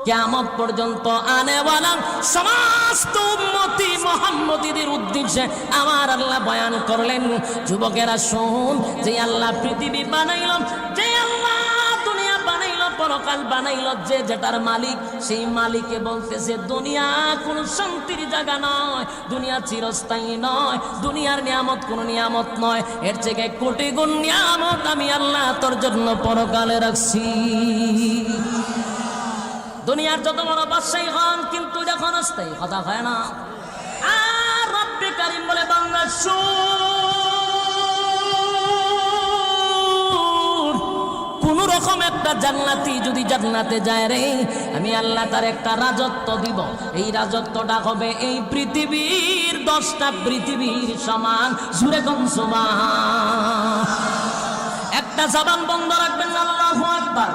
কিয়ামত পর্যন্ত আনেওয়ালা সমস্ত উম্মতি মুহাম্মদীদের উদ্দেশ্যে আমার আল্লাহ বয়ান করলেন, যুবকেরা শুন, যে আল্লাহ পৃথিবী বানাইল, যে আল্লাহ দুনিয়া বানাইল, পরকাল বানাইল, যে যেটার মালিক, সেই মালিকে বলতেছে দুনিয়া কোনো শান্তির জায়গা নয়, দুনিয়া চিরস্থায়ী নয়, দুনিয়ার নিয়ামত কোনো নিয়ামত নয়, এর থেকে কোটি গুণ নিয়ামত আমি আল্লাহ তোর জন্য পরকালে রাখছি। দুনিয়ার যত বড় বাদশাহী হন, কিন্তু এটা ক্ষণস্থায়ী, কথা হয় না। আর রব্বে কারীম বলে, বান্দা শুন, কোন রকম একটা জান্নাতি যদি জান্নাতে যায় রে, আমি আল্লাহ তার একটা রাজত্ব দিব। এই রাজত্বটা হবে এই পৃথিবীর 10টা পৃথিবীর সমান। জুরে কোন সুবহান। একটা জবান বন্ধ রাখবেন, আল্লাহু আকবার।